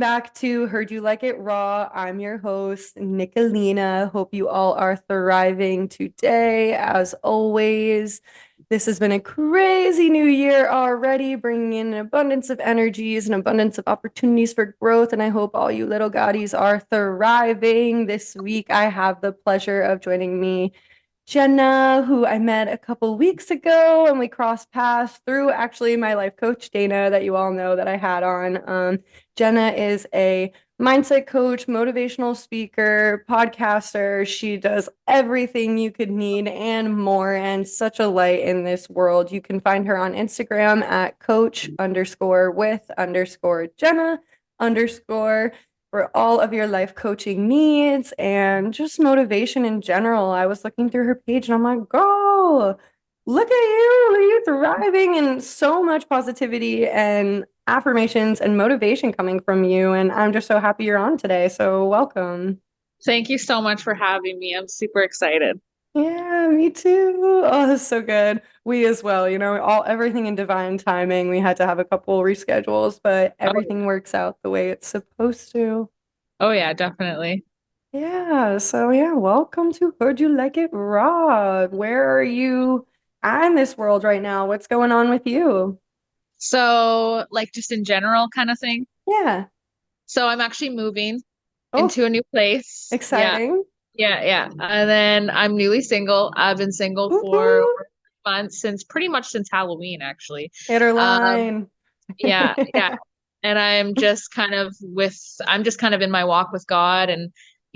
back to Heard You Like It Raw. I'm your host, Nicolina. Hope you all are thriving today. As always, this has been a crazy new year already, bringing in an abundance of energies, an abundance of opportunities for growth. And I hope all you little goddies are thriving. This week, I have the pleasure of joining me Jenna, who I met a couple weeks ago, and we crossed paths through actually my life coach, Dana, that you all know that I had on. Jenna is a mindset coach, motivational speaker, podcaster. She does everything you could need and more, and such a light in this world. You can find her on Instagram at coach underscore with underscore Jenna underscore for all of your life coaching needs and just motivation in general. I was looking through her page and I'm like, girl, look at you. You're thriving, and so much positivity and affirmations and motivation coming from you. And I'm just so happy you're on today. So welcome. Thank you so much for having me. I'm super excited. Yeah, me too. Oh, that's so good. We as well, all everything in divine timing. We had to have a couple reschedules, but Oh, everything works out the way it's supposed to. oh yeah, definitely. Yeah, so yeah, welcome to Heard You Like It Raw. Where are you at in this world right now? What's going on with you? So, like just in general kind of thing. Yeah. So I'm actually moving Oh, into a new place. Yeah, exciting. yeah. And then I'm newly single. I've been single for Woohoo. over 3 months since pretty much since Halloween, actually. Hit her Um, line. yeah. And I'm just kind of in my walk with God. And,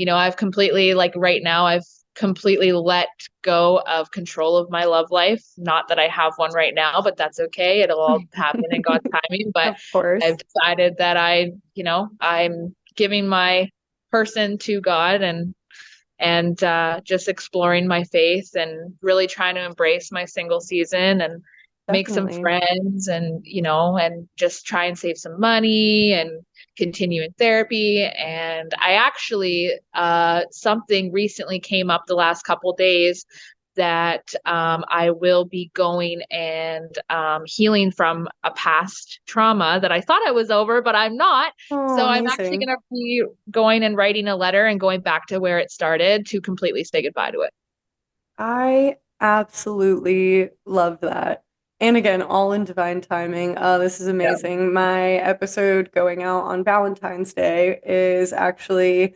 I've completely, like right now, I've completely let go of control of my love life. Not that I have one right now, but that's okay. It'll all happen in God's timing. But Of course. I've decided that I'm giving my person to God and just exploring my faith and really trying to embrace my single season and make some Definitely. friends and just try and save some money and continue in therapy. And I actually, something recently came up the last couple days that I will be going and healing from a past trauma that I thought I was over, but I'm not. Oh, So I'm actually amazing. going to be going and writing a letter and going back to where it started to completely say goodbye to it. I absolutely love that. And again, all in divine timing. This is Yeah. amazing. My episode going out on Valentine's Day is actually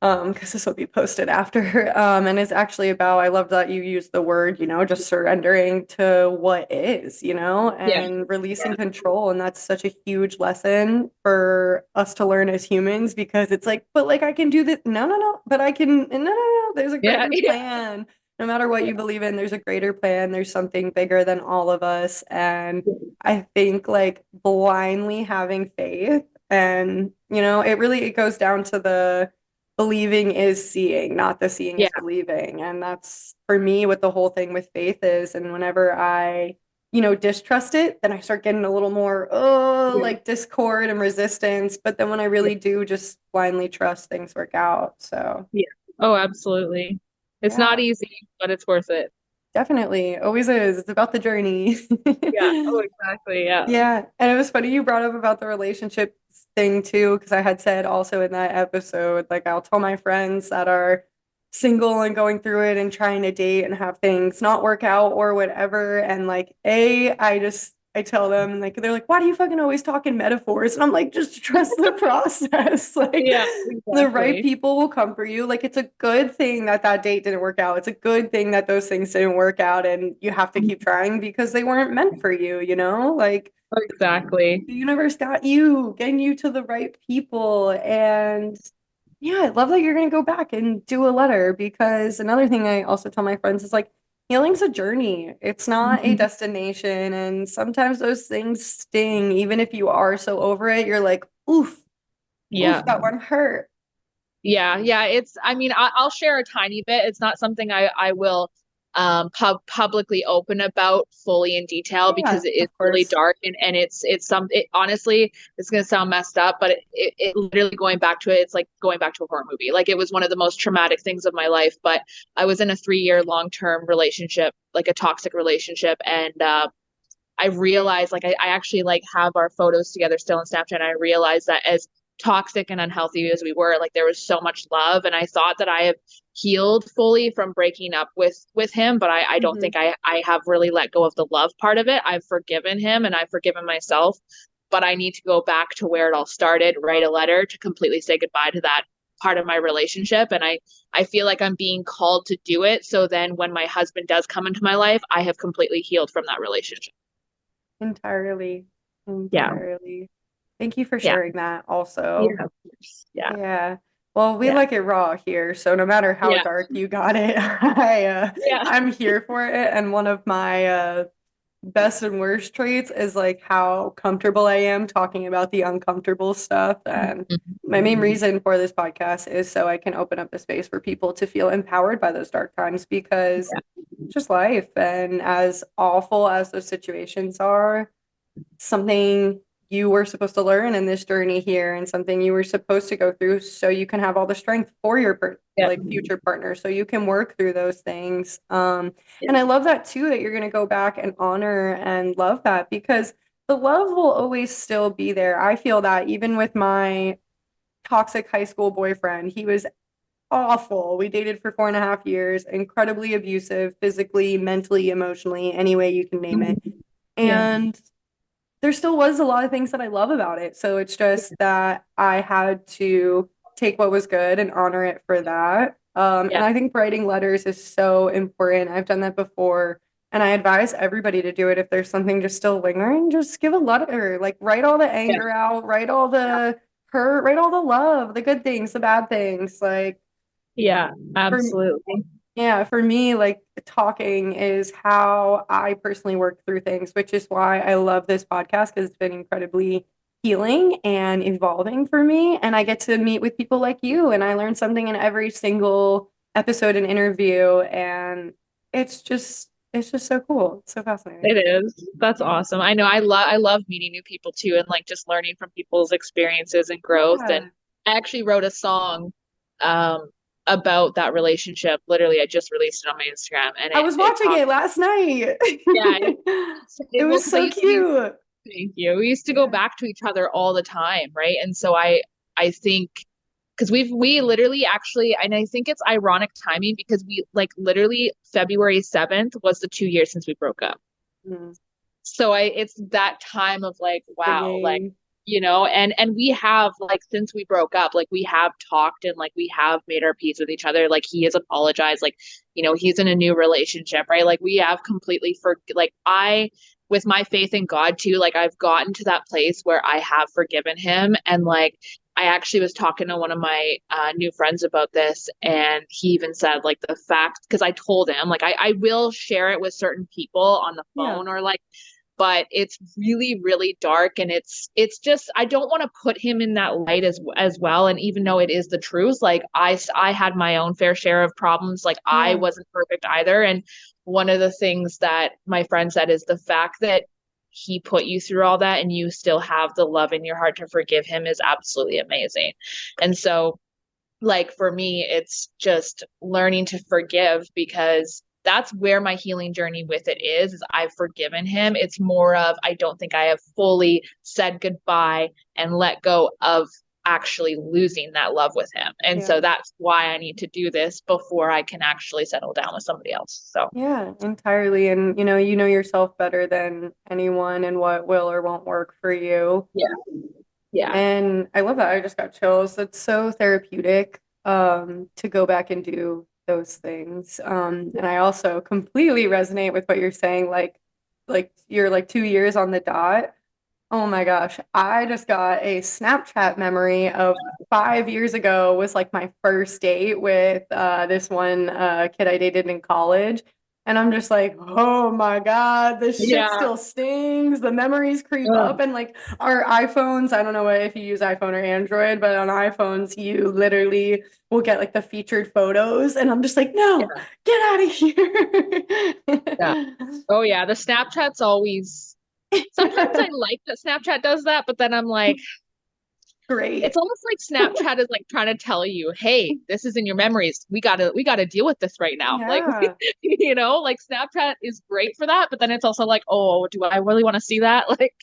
because this will be posted after. And it's actually about, I love that you use the word, just surrendering to what is, Yeah. and releasing control. And that's such a huge lesson for us to learn as humans because it's like, but like I can do this. No, no, no, but I can, no, no, no, there's a Yeah. greater Yeah. plan. No matter what you believe in, there's a greater plan. There's something bigger than all of us. And I think like blindly having faith and, it goes down to the believing is seeing, not the seeing Yeah. is believing. And that's for me what the whole thing with faith is. And whenever I, distrust it, then I start getting a little more, oh, Yeah. like discord and resistance. But then when I really do just blindly trust, things work out. So, Yeah. Oh, absolutely. It's yeah, not easy, but it's worth it. definitely. Always is. It's about the journey. Yeah. Oh, exactly. Yeah. Yeah, and it was funny you brought up about the relationship thing too, because I had said also in that episode, like I'll tell my friends that are single and going through it and trying to date and have things not work out or whatever. And like, I tell them like they're like, why do you fucking always talk in metaphors? And I'm like, just trust the process. Like Yeah, the right exactly. people will come for you. Like it's a good thing that that date didn't work out. It's a good thing that those things didn't work out, and you have to keep trying because they weren't meant for you, Like Exactly. the universe got you, getting you to the right people. And yeah, I love that you're going to go back and do a letter because another thing I also tell my friends is like, healing's a journey. It's not a Mhm. destination. And sometimes those things sting. Even if you are so over it, you're like, oof, Yeah. oof, that one hurt. Yeah. I mean, I'll share a tiny bit. It's not something I will publicly open about fully in detail Yeah, because it is of really course. dark and it honestly, it's gonna sound messed up, but it literally going back to it, it's like going back to a horror movie. Like it was one of the most traumatic things of my life. But I was in a 3 year long-term relationship, like a toxic relationship, and I realized like I actually like have our photos together still on Snapchat, and I realized that as toxic and unhealthy as we were, like there was so much love, and I thought that I have healed fully from breaking up with him, but I don't Mhm. think I have really let go of the love part of it. I've forgiven him and I've forgiven myself, but I need to go back to where it all started, write a letter to completely say goodbye to that part of my relationship. And I feel like I'm being called to do it, so then when my husband does come into my life, I have completely healed from that relationship. Entirely. Yeah. Entirely. Thank you for Yeah. sharing that also. Yeah, of course. Yeah. Yeah. Well, we Yeah. like it raw here, so no matter how Yeah. dark you got it, Yeah. I'm here for it. And one of my best and worst traits is like how comfortable I am talking about the uncomfortable stuff. And my main reason for this podcast is so I can open up the space for people to feel empowered by those dark times because it's just life. And as awful as those situations are, something you were supposed to learn in this journey here and something you were supposed to go through so you can have all the strength for your Yeah. like future partner so you can work through those things. Yeah. And I love that too that you're going to go back and honor and love that because the love will always still be there. I feel that even with my toxic high school boyfriend, he was awful. We dated for 4.5 years, incredibly abusive, physically, mentally, emotionally, any way you can name it. Yeah. And there still was a lot of things that I love about it. So it's just that I had to take what was good and honor it for that. And Yeah. I think writing letters is so important. I've done that before, and I advise everybody to do it. If there's something just still lingering, just give a letter. Like write all the Yeah. anger out, write all the hurt, write all the love, the good things, the bad things. Like Yeah. for Absolutely. yeah, for me, like talking is how I personally work through things, which is why I love this podcast because it's been incredibly healing and evolving for me. And I get to meet with people like you, and I learn something in every single episode and interview. And it's just so cool. It's so fascinating. It is. That's awesome. I know I love meeting new people too, and like just learning from people's experiences and growth. And Yeah. I actually wrote a song um about that relationship. Literally, I just released it on my Instagram, and I it was it watching talks it last night. yeah, It well, was because I so used to cute. thank you. We used to go Yeah. back to each other all the time, right? And so I think because we literally actually, and I think it's ironic timing because we like literally February 7th was the 2 years since we broke up. Mm. So it's that time of like, wow, like, Singing. and we have like since we broke up, like we have talked and like we have made our peace with each other. Like he has apologized, like, he's in a new relationship, right? Like we have completely like I with my faith in God too, like I've gotten to that place where I have forgiven him. And like I actually was talking to one of my new friends about this, and he even said like the fact, because I told him like I will share it with certain people on the Yeah. phone or like, but it's really really dark, and it's just I don't want to put him in that light as well. And even though it is the truth, like I had my own fair share of problems, like I Yeah. wasn't perfect either. And one of the things that my friend said is the fact that he put you through all that and you still have the love in your heart to forgive him is absolutely amazing. And so like for me, it's just learning to forgive, because that's where my healing journey with it is I've forgiven him. It's more of I don't think I have fully said goodbye and let go of actually losing that love with him. And Yeah. so that's why I need to do this before I can actually settle down with somebody else. So Yeah, entirely. And you know yourself better than anyone and what will or won't work for you. yeah, yeah, And I love that. I just got chills. It's so therapeutic to go back and do those things. And I also completely resonate with what you're saying, like you're like 2 years on the dot. Oh my gosh. I just got a Snapchat memory of 5 years ago was like my first date with this one kid I dated in college. And I'm just like, oh my God, this shit yeah. still stings. The memories creep up. Ugh. And like our iPhones, I don't know if you use iPhone or Android, but on iPhones, you literally will get like the featured photos. And I'm just like, no, Yeah, get out of yeah. here. Oh yeah, the Snapchat's always sometimes I like that Snapchat does that, but then I'm like, Great. It's almost like Snapchat is like trying to tell you, hey, this is in your memories. We gotta deal with this right now. Like, Yeah. like Snapchat is great for that, but then it's also like, oh, do I really want to see that? Like,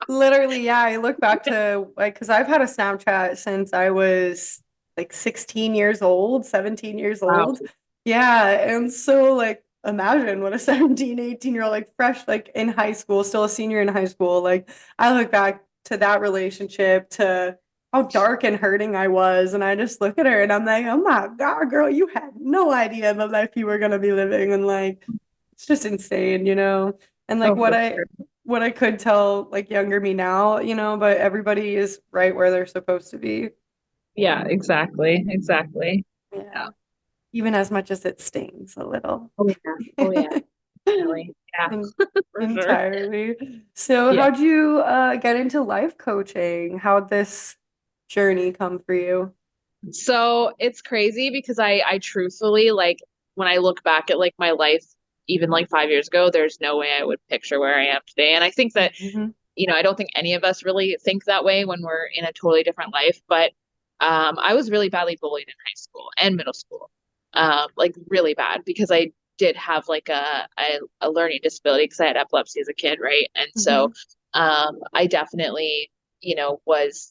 Literally, yeah. I look back to like, because I've had a Snapchat since I was like 16 years old, 17 years wow. old. Yeah. And so, like, imagine what a 17, 18-year-old, like, fresh, like, in high school, still a senior in high school. Like, I look back to that relationship, to how dark and hurting I was. And I just look at her and I'm like, oh my God, girl, you had no idea the life you were going to be living. And, like, it's just insane, you know? And like Oh, for sure. what I could tell like younger me now, you know, but everybody is right where they're supposed to be. Yeah, exactly. Exactly. Yeah. Yeah. Even as much as it stings a little. Oh yeah. Oh yeah. Definitely. Yeah, En- for sure. Entirely. So Yeah. how'd you get into life coaching? How'd this journey come for you? So it's crazy because I truthfully like when I look back at like my life, even like 5 years ago, there's no way I would picture where I am today. And I think that, Hmm. I don't think any of us really think that way when we're in a totally different life. But I was really badly bullied in high school and middle school, like really bad because I did have like a learning disability because I had epilepsy as a kid, right? And so Hmm. I definitely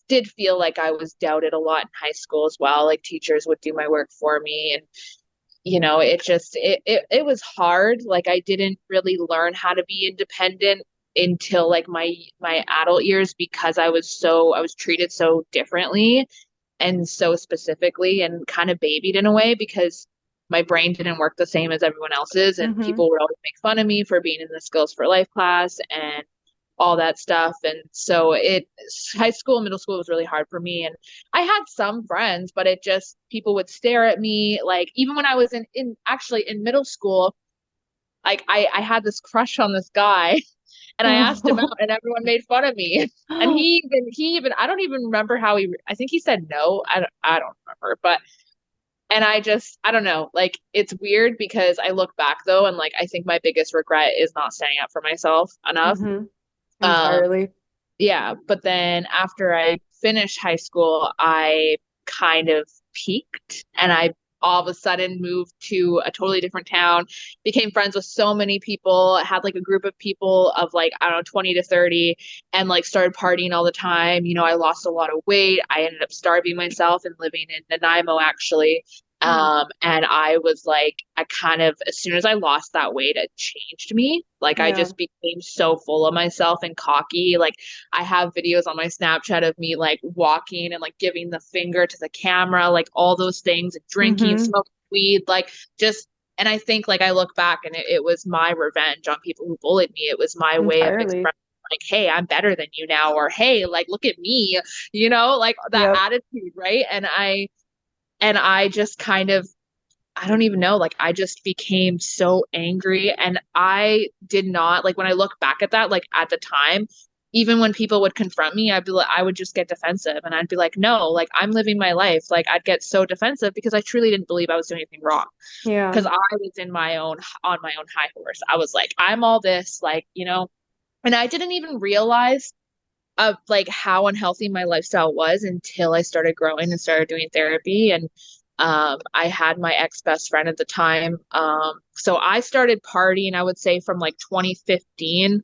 did feel like I was doubted a lot in high school as well. Like teachers would do my work for me and it was hard. Like I didn't really learn how to be independent until like my adult years because I was treated so differently and so specifically and kind of babied in a way because my brain didn't work the same as everyone else's and Hmm. people would always make fun of me for being in the skills for life class and all that stuff. And so high school and middle school was really hard for me. And I had some friends, but it just, people would stare at me. Like, even when I was actually in middle school, like I had this crush on this guy and I asked him out and everyone made fun of me. And I don't even remember how I think he said no. I don't remember, but, and I don't know, like it's weird because I look back though, and like, I think my biggest regret is not standing up for myself enough. Hmm. Um, Entirely. yeah, but then after I finished high school, I kind of peaked and I all of a sudden moved to a totally different town, became friends with so many people, had like a group of people of like, I don't know, 20 to 30, and like started partying all the time. I lost a lot of weight. I ended up starving myself and living in Nanaimo actually. Mm. And I was like, I kind of, as soon as I lost that weight, it changed me. Like I Yeah. just became so full of myself and cocky. Like I have videos on my Snapchat of me like walking and like giving the finger to the camera, like all those things, and drinking, Hmm. smoking weed, like just. And I think like I look back and it was my revenge on people who bullied me. It was my way of Entirely. expressing like, hey, I'm better than you now, or hey, like look at me, like that Yep. attitude, right? And I just kind of, I don't even know, like I just became so angry and I did not like when I look back at that, like at the time, even when people would confront me, I would just get defensive and I'd be like, no, like I'm living my life. Like I'd get so defensive because I truly didn't believe I was doing anything wrong. Yeah. Because I was on my own high horse. I was like, I'm all this, like, and I didn't even realize of like how unhealthy my lifestyle was until I started growing and started doing therapy. And I had my ex best friend at the time. So I started partying, I would say from like 2015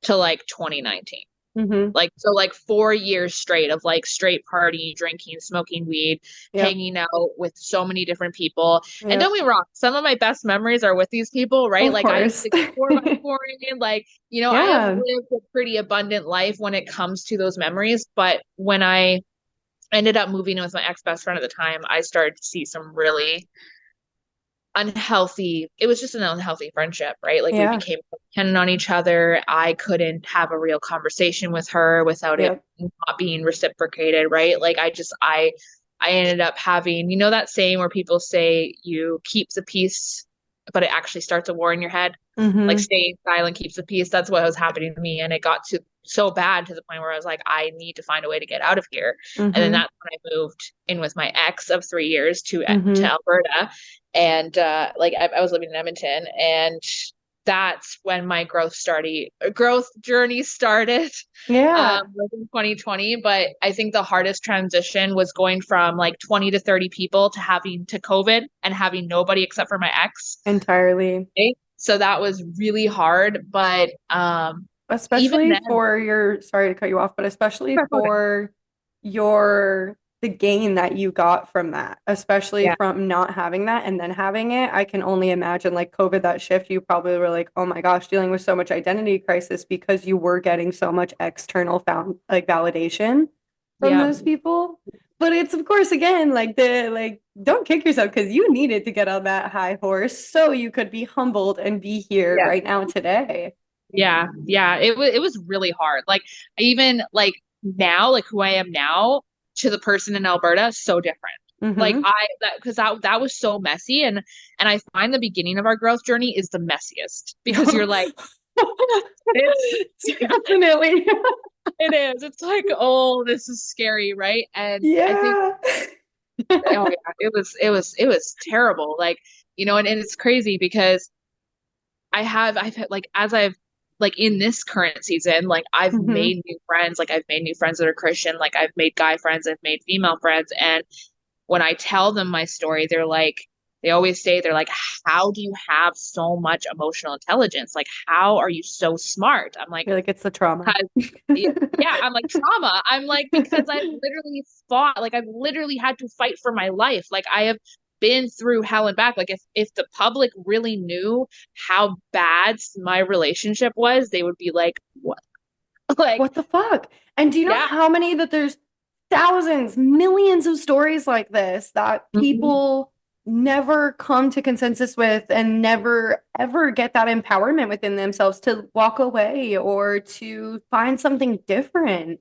to like 2019. Hmm. Like, so like 4 years straight of like straight partying, drinking, smoking weed, Yep. hanging out with so many different people. And don't Yep. get me wrong, some of my best memories are with these people, right? Of Like I course. explore my pouring, like, I have Yeah. lived a pretty abundant life when it comes to those memories. But when I ended up moving in with my ex best friend at the time, I started to see some really unhealthy, it was just an unhealthy friendship, right? Like we Yeah. became dependent on each other. I couldn't have a real conversation with her without it Yep. not being reciprocated, right? Like I ended up having, that saying where people say you keep the peace, but it actually starts a war in your head. Like Hmm. staying silent keeps the peace. That's what was happening to me. And it got to so bad to the point where I was like, I need to find a way to get out of here. And then Hmm. that's when I moved in with my ex of 3 years to Hmm. Alberta. And like I was living in Edmonton, and that's when my growth journey started. Yeah, Was in 2020. But I think the hardest transition was going from like 20 to 30 people to having to COVID and having nobody except for my ex. entirely. Okay? So that was really hard. But even Especially then, for your, sorry to cut you off, but especially for your the gain that you got from that, especially yeah, from not having that and then having it. I can only imagine like COVID, that shift, you probably were like, oh my gosh, dealing with so much identity crisis because you were getting so much external found like validation from yeah, those people. But it's of course again like the like don't kick yourself because you needed to get on that high horse so you could be humbled and be here yeah. right now today. Yeah, yeah, it was really hard. Like even like now, like who I am now to the person in Alberta, so different. Like Mm-hmm. I that because that was so messy, and I find the beginning of our growth journey is the messiest because you're like it's Definitely. it is. It's like, oh, this is scary, right? And I think Yeah. oh yeah, it was terrible. Like, and it's crazy because I've had like as I've like in this current season, like I've Hmm. made new friends, like I've made new friends that are Christian, like I've made guy friends, I've made female friends. And when I tell them my story, they always say, they're like, how do you have so much emotional intelligence? Like, how are you so smart? I'm like, You're like, it's the trauma. because yeah, I'm like trauma. I'm like, because I've literally fought, like I've literally had to fight for my life. Like I have been through hell and back. Like if the public really knew how bad my relationship was, they would be like, what? Like, What the fuck? And do you know yeah. how many that there's thousands, millions of stories like this that Mhm. people never come to consensus with and never ever get that empowerment within themselves to walk away or to find something different.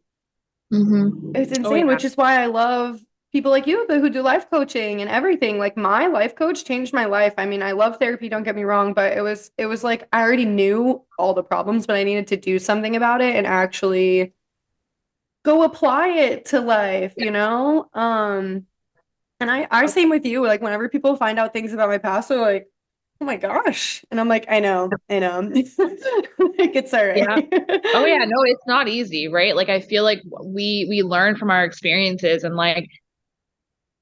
It's Oh insane, yeah. which is why I love people like you who do life coaching and everything. Like my life coach changed my life. I mean, I love therapy, don't get me wrong, but it was like I already knew all the problems, but I needed to do something about it and actually go apply it to life, Yeah. you know? And I same with you. Like whenever people find out things about my past, they're like, "Oh my gosh." And I'm like, I know. Like it's all right. Yeah. Oh yeah, no, it's not easy, right? Like I feel like we learn from our experiences, and like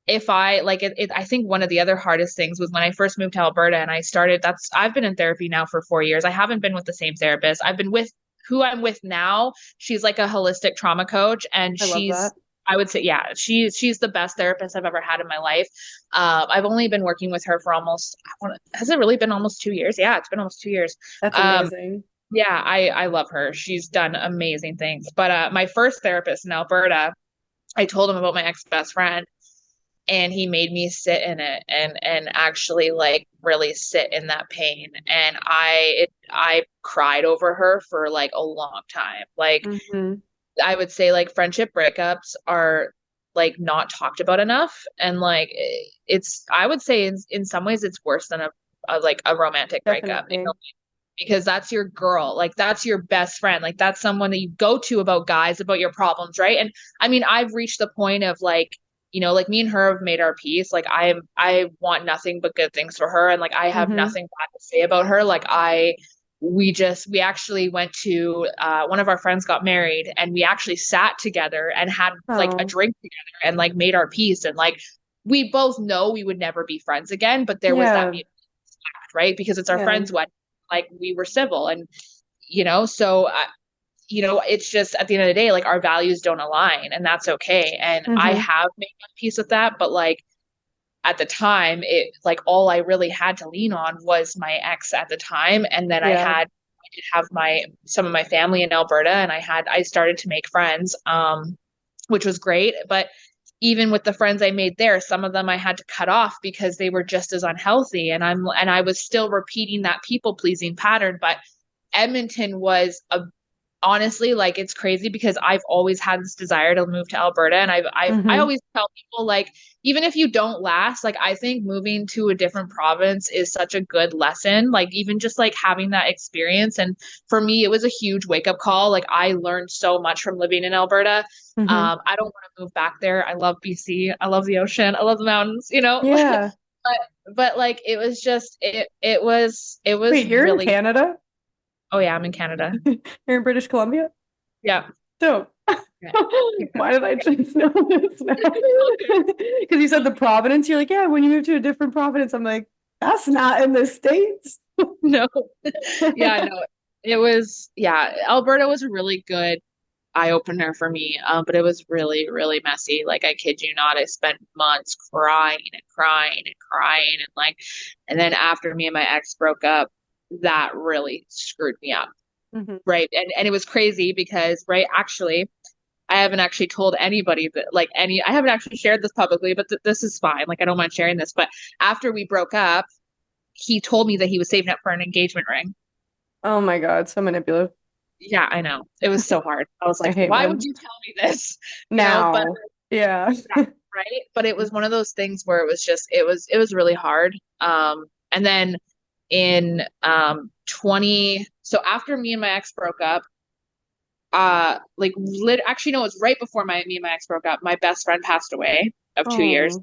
if I like I think one of the other hardest things was when I first moved to Alberta and I've been in therapy now for 4 years. I haven't been with the same therapist. I've been with who I'm with now. She's like a holistic trauma coach, and I love that. I would say, yeah, she's the best therapist I've ever had in my life. I've only been working with her for has it really been almost 2 years? Yeah, it's been almost 2 years. That's Um, amazing. yeah, I love her. She's done amazing things. But my first therapist in Alberta, I told him about my ex best friend, and he made me sit in it and actually like really sit in that pain. And I cried over her for like a long time. Like Hmm. I would say like friendship breakups are like not talked about enough, and like it's I would say in some ways it's worse than a like a romantic breakup, Definitely. because that's your girl, like that's your best friend, like that's someone that you go to about guys, about your problems, right? And I mean, I've reached the point of like, like me and her have made our peace. Like I want nothing but good things for her, and like I have Hmm. nothing bad to say about her. Like we actually went to one of our friends got married, and we actually sat together and had like a Oh, drink together and like made our peace. And like we both know we would never be friends again, but there was that yeah. mutual respect, right? Because it's our Yeah. friend's wedding, like we were civil. And so it's just at the end of the day, like our values don't align, and that's okay. And I Hmm. have made my peace with that, but like at the time, it like all I really had to lean on was my ex at the time. And then Yeah. I did have some of my family in Alberta, and I started to make friends, which was great. But even with the friends I made there, some of them I had to cut off because they were just as unhealthy. And I was still repeating that people pleasing pattern. But Edmonton was a honestly, like it's crazy because I've always had this desire to move to Alberta, and I Hmm. always tell people, like, even if you don't last, like I think moving to a different province is such a good lesson, like even just like having that experience. And for me it was a huge wake up call. Like I learned so much from living in Alberta. Hmm. I don't want to move back there. I love BC, I love the ocean, I love the mountains, Yeah. but like it was just it was Wait, you're in really Canada? Oh yeah, I'm in Canada. You're in British Columbia? Yeah. Dope. Yeah. Why did I just know this now? Because you said the Providence. You're like, yeah, when you move to a different Providence, I'm like, that's not in the States. No. Yeah, no. It was, yeah, Alberta was a really good eye opener for me. But it was really, really messy. Like I kid you not, I spent months crying and crying and crying and like, and then after me and my ex broke up, that really screwed me up. Mhm. Right. And it was crazy because, right, actually, I haven't actually told anybody that like any I haven't actually shared this publicly, but this is fine. Like I don't mind sharing this. But after we broke up, he told me that he was saving up for an engagement ring. Oh my God, so manipulative. Yeah, I know. It was so hard. I was I like, hate why would men. you tell me this? But Now. Yeah. yeah, right. But it was one of those things where it was just it was really hard. And then in 20 so after me and my ex broke up, like actually no, it was right before me and my ex broke up. My best friend passed away of 2 years.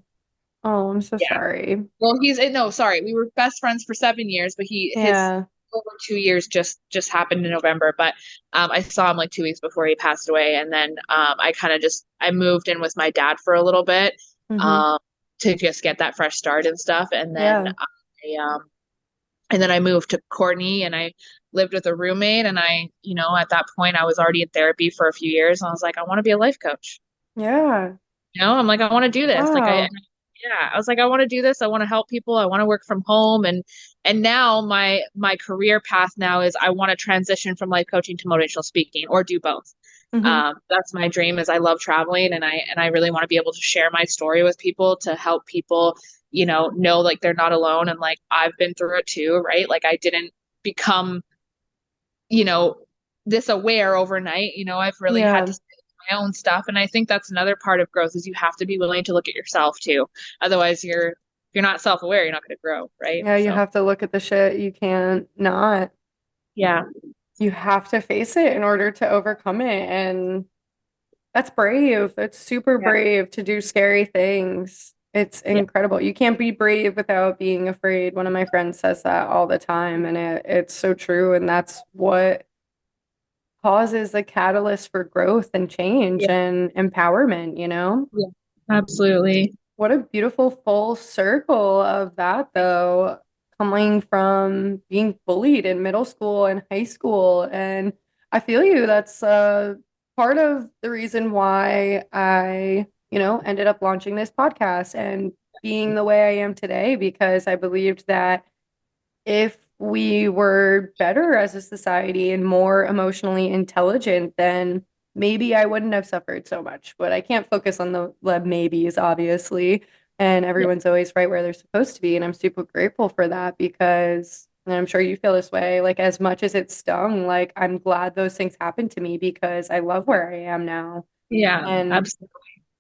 Oh, oh, I'm so Yeah. sorry. Well, he's no, sorry. We were best friends for 7 years, but his Yeah. over 2 years just happened in November. But I saw him like 2 weeks before he passed away, and then I kind of just I moved in with my dad for a little bit Hmm. um to just get that fresh start and stuff, Yeah. and then I moved to Courtney and I lived with a roommate, and at that point I was already in therapy for a few years, and I was like, I want to be a life coach. Yeah. I'm like, I want to do this. Wow. Yeah, I was like, I want to do this. I want to help people. I want to work from home. And now my career path now is I want to transition from life coaching to motivational speaking or do both. Hmm. That's my dream is I love traveling, and I really want to be able to share my story with people to help people, know like they're not alone. And like, I've been through it too, right? Like I didn't become, you know, this aware overnight. I've really had Yeah. to my own stuff. And I think that's another part of growth is you have to be willing to look at yourself too. Otherwise if you're not self-aware, you're not going to grow, right? Yeah, you So have to look at the shit. You can't not. yeah, You have to face it in order to overcome it. And that's brave. It's super yeah, brave to do scary things. It's yeah, incredible. You can't be brave without being afraid. One of my friends says that all the time, and it's so true. And that's what causes the catalyst for growth and change yeah, and empowerment, you know? yeah, absolutely. What a beautiful full circle of that, though, coming from being bullied in middle school and high school. And I feel you. That's part of the reason why I, ended up launching this podcast and being the way I am today, because I believed that if we were better as a society and more emotionally intelligent, then maybe I wouldn't have suffered so much. But I can't focus on the maybes, obviously. And Yeah, everyone's always right where they're supposed to be. And I'm super grateful for that because, and I'm sure you feel this way, like as much as it stung, like I'm glad those things happened to me because I love where I am now. yeah, And absolutely.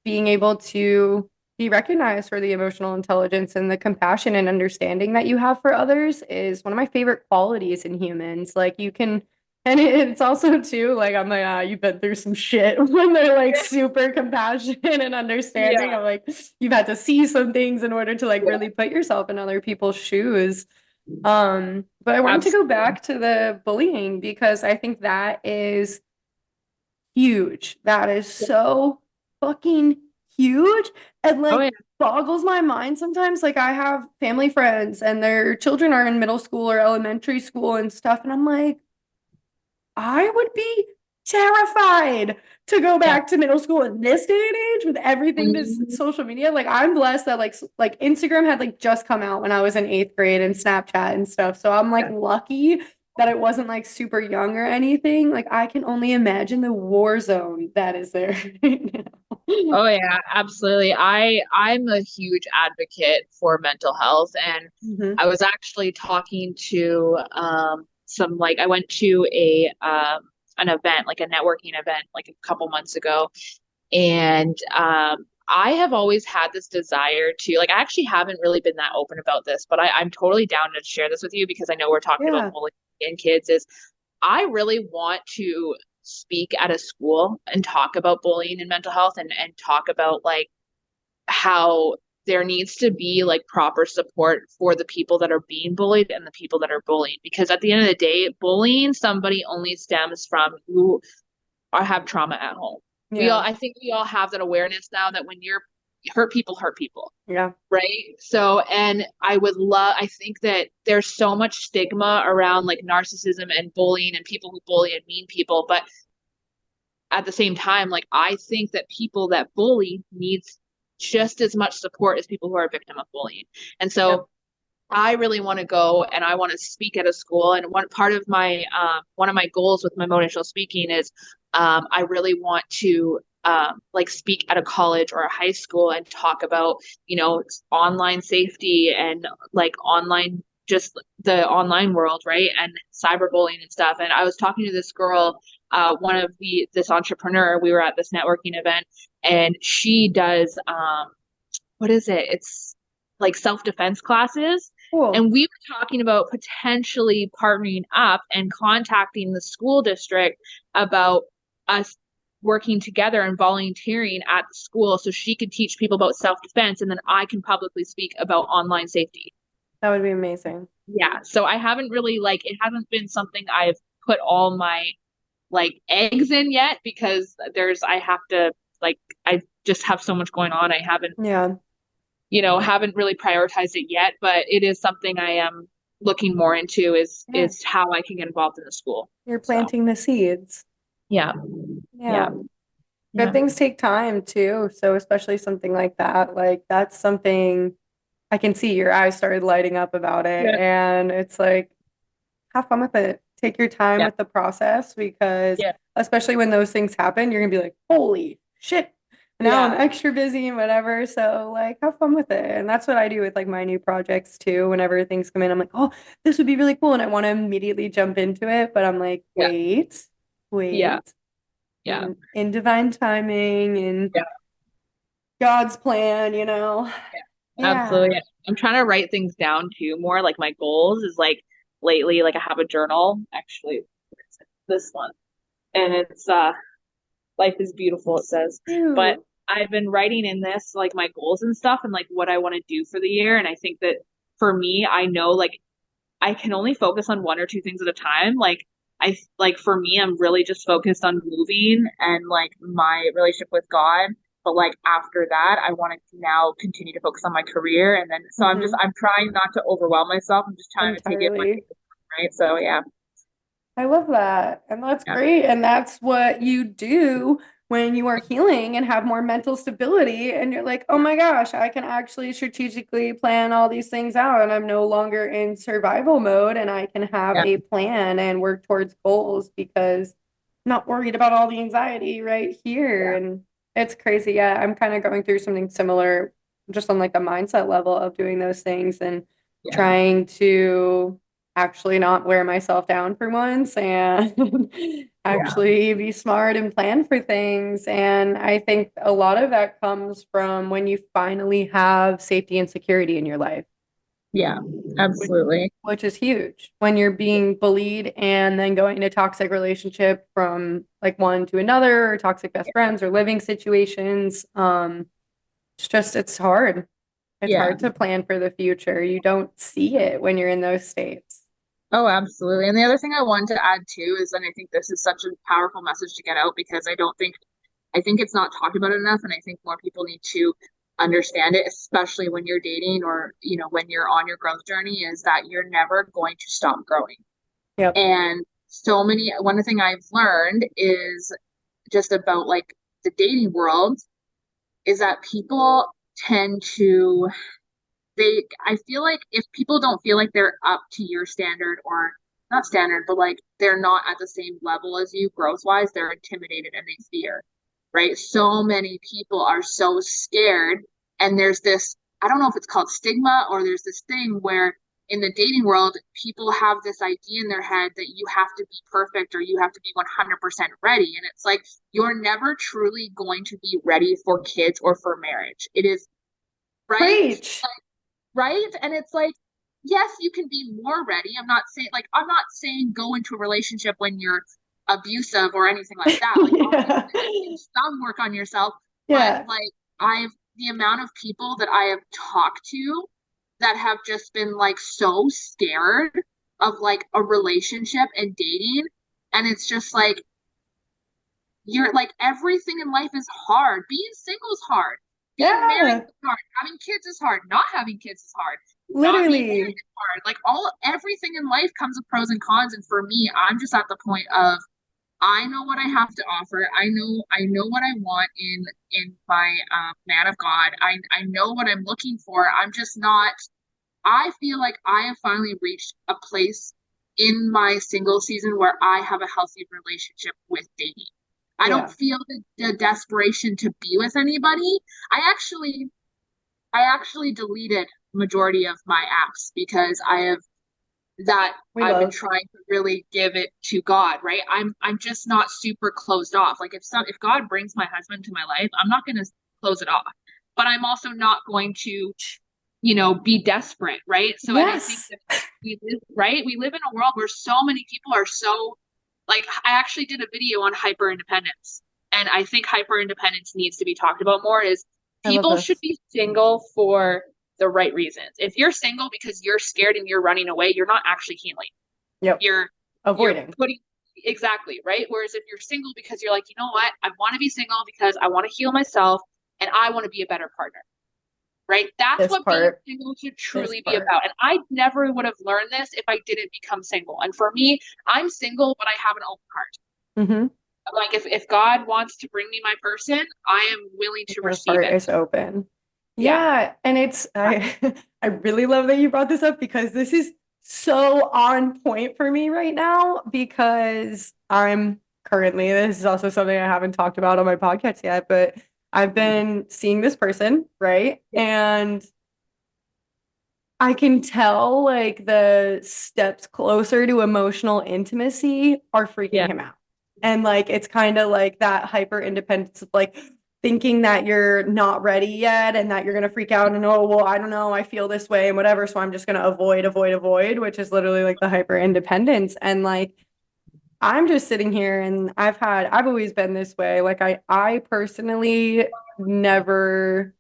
being able to be recognized for the emotional intelligence and the compassion and understanding that you have for others is one of my favorite qualities in humans. Like you can, and it's also too, like I'm like, you've been through some shit when they're like super compassionate and understanding. Yeah, I'm like, you've had to see some things in order to like really put yourself in other people's shoes. But I wanted to go absolutely. back to the bullying because I think that is huge. That is so fucking huge. And Oh like yeah, boggles my mind sometimes. Like I have family friends and their children are in middle school or elementary school and stuff. And I'm like, I would be terrified to go yeah. back to middle school in this day and age with everything this Mhm. social media. Like I'm blessed that like Instagram had like just come out when I was in eighth grade and Snapchat and stuff. So I'm like Yeah. lucky that it wasn't like super young or anything. Like I can only imagine the war zone that is there right now. Oh yeah, absolutely. I'm a huge advocate for mental health, and Hmm. I was actually talking to some like I went to a an event, like a networking event like a couple months ago, and I have always had this desire to like I actually haven't really been that open about this, but I'm totally down to share this with you because I know we're talking about Yeah. bullying in kids is I really want to speak at a school and talk about bullying and mental health and talk about like how there needs to be like proper support for the people that are being bullied and the people that are bullied. Because at the end of the day, bullying somebody only stems from who or have trauma at home. Yeah. I think we all have that awareness now that when you're hurt people, Yeah. right? So, and I think that there's so much stigma around like narcissism and bullying and people who bully and mean people. But at the same time, like, I think that people that bully needs just as much support as people who are a victim of bullying. And Yep. so I really want to go and I want to speak at a school. And one of my goals with my motivational speaking is I really want to like speak at a college or a high school and talk about, online safety and like online, just the online world, right? And cyberbullying and stuff. And I was talking to this girl, this entrepreneur, we were at this networking event, and she does, what is it? It's like self-defense classes. Cool. And we were talking about potentially partnering up and contacting the school district about us working together and volunteering at the school so she could teach people about self-defense and then I can publicly speak about online safety. That would be amazing. Yeah. So I haven't really it hasn't been something I've put all my like eggs in yet because I have to I just have so much going on. I haven't Yeah. haven't really prioritized it yet, but it is something I am looking more into Yeah. is how I can get involved in the school. You're So planting the seeds. yeah, yeah, Yeah. Good yeah, things take time too. So especially something like that, like that's something I can see your eyes started lighting up about it. yeah, And it's like, have fun with it. Take your time yeah, with the process because yeah, especially when those things happen, you're gonna be like, holy shit. Now I'm yeah, extra busy and whatever. So like have fun with it. And that's what I do with like my new projects too. Whenever things come in, I'm like, oh, this would be really cool. And I want to immediately jump into it. But I'm like, yeah, wait, yeah, wait. yeah, In divine timing and yeah, God's plan, you know. Yeah. absolutely. I'm trying to write things down too more. Like my goals is like lately, like I have a journal actually, this one, and it's life is beautiful, it says. But Ew. I've been writing in this like my goals and stuff and like what I want to do for the year. And I think that for me, I know like I can only focus on one or two things at a time. For me, I'm really just focused on moving and like my relationship with God. But like after that, I want to now continue to focus on my career. And then so Hmm. I'm trying not to overwhelm myself. I'm just trying to take it one day Entirely. at a time, right. So yeah. I love that. And that's Yeah. great. And that's what you do when you are healing and have more mental stability. And you're like, oh my gosh, I can actually strategically plan all these things out. And I'm no longer in survival mode. And I can have Yeah. a plan and work towards goals because I'm not worried about all the anxiety right here. Yeah. And it's crazy. Yeah, I'm kind of going through something similar, just on like a mindset level of doing those things and Yeah. trying to actually not wear myself down for once and Yeah. actually be smart and plan for things. And I think a lot of that comes from when you finally have safety and security in your life, Yeah. which, Absolutely. which is huge. When you're being bullied and then going in a toxic relationship from like one to another, or toxic best friends or living situations, it's hard. It's Yeah. hard to plan for the future. You don't see it when you're in those states. Oh, absolutely. And the other thing I wanted to add too is, and I think this is such a powerful message to get out because I think it's not talked about enough. And I think more people need to understand it, especially when you're dating or, when you're on your growth journey, is that you're never going to stop growing. Yep. And one thing I've learned is just about like the dating world is that people tend to I feel like if people don't feel like they're up to your standard or not standard, but like they're not at the same level as you growth wise, they're intimidated and they fear, right? So many people are so scared. And there's this, I don't know if it's called stigma or there's this thing where in the dating world, people have this idea in their head that you have to be perfect or you have to be 100% ready. And it's like, you're never truly going to be ready for kids or for marriage. It is, right? Preach. Right? And it's like, yes, you can be more ready. I'm not saying go into a relationship when you're abusive or anything like that. Like Yeah. obviously you can do some work on yourself, but Yeah. like I've the amount of people that I have talked to that have just been like so scared of like a relationship and dating. And it's just like, you're like, everything in life is hard. Being single is hard. Being married Yeah, is hard. Having kids is hard. Not having kids is hard. Not being married literally. is hard. Like everything in life comes with pros and cons. And for me, I'm just at the point of I know what I have to offer. I know what I want in my man of God. I know what I'm looking for. I'm just not. I feel like I have finally reached a place in my single season where I have a healthy relationship with dating. I don't Yeah, feel the desperation to be with anybody. I actually I actually deleted majority of my apps because I have that we I've been love. trying to really give it to God, right? I'm just not super closed off. Like if God brings my husband to my life, I'm not going to close it off. But I'm also not going to, be desperate, right? So and I think Yes, that we live, right? We live in a world where so many people are so like I actually did a video on hyper independence. And I think hyper independence needs to be talked about more is I love people should this. be single for the right reasons. If you're single because you're scared and you're running away, you're not actually healing. Yep, You're avoiding. putting exactly, right? Whereas if you're single because you're like, you know what, I want to be single because I want to heal myself and I want to be a better partner, right? That's This what being part, single should this truly be part. about. And I never would have learned this if I didn't become single. And for me, I'm single, but I have an open heart. Mm-hmm. Like if God wants to bring me my person, I am willing to Your receive heart it. is open. Yeah. Yeah, and it's I I really love that you brought this up because this is so on point for me right now because I'm currently this is also something I haven't talked about on my podcast yet, but I've been seeing this person, right? And I can tell like the steps closer to emotional intimacy are freaking Yeah. him out. And like it's kind of like that hyper independence of like thinking that you're not ready yet and that you're gonna freak out and oh well I don't know I feel this way and whatever so I'm just gonna avoid which is literally like the hyper independence and like I'm just sitting here and I've always been this way like I personally never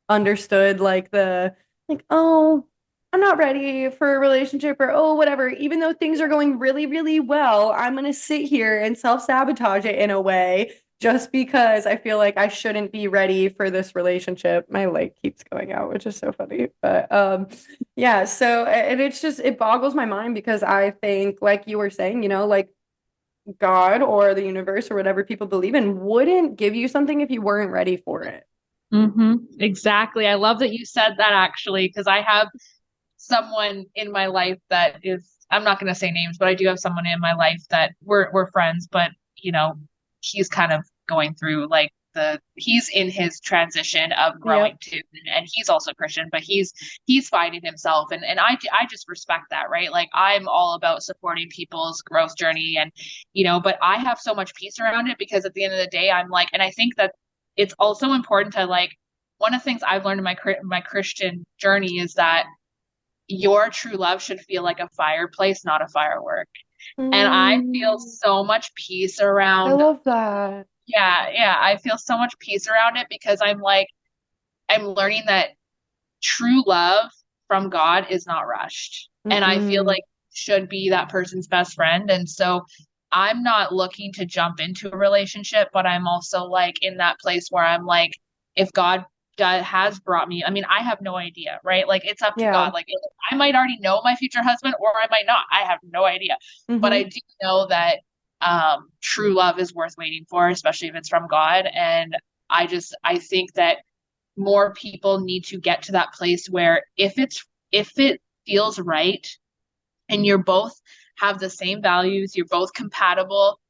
understood like the like oh I'm not ready for a relationship or oh whatever even though things are going really well I'm gonna sit here and self-sabotage it in a way just because I feel like I shouldn't be ready for this relationship. My light keeps going out, which is so funny, but yeah, so and it's just it boggles my mind because I think like you were saying, like God or the universe or whatever people believe in wouldn't give you something if you weren't ready for it. Exactly. I love that you said that actually, because I have someone in my life that is, I'm not going to say names, but I do have someone in my life that we're friends, but he's kind of going through like he's in his transition of growing Yep. too, and he's also Christian, but he's finding himself, and I just respect that, right? Like I'm all about supporting people's growth journey, and but I have so much peace around it because at the end of the day, I'm like, and I think that it's also important to like one of the things I've learned in my Christian journey is that your true love should feel like a fireplace, not a firework. And I feel Mm, so much peace I around, love that. yeah, I feel so much peace around it because I'm like, I'm learning that true love from God is not rushed. And I feel Mm-mm. like should be that person's best friend. And so I'm not looking to jump into a relationship, but I'm also like in that place where I'm like, if God has brought me, I mean, I have no idea, right? Like it's up to God. Yeah. Like I might already know my future husband or I might not. I have no idea. But I Mm-hmm. do know that true love is worth waiting for, especially if it's from God. And I think that more people need to get to that place where if it feels right and you're both have the same values, you're both compatible,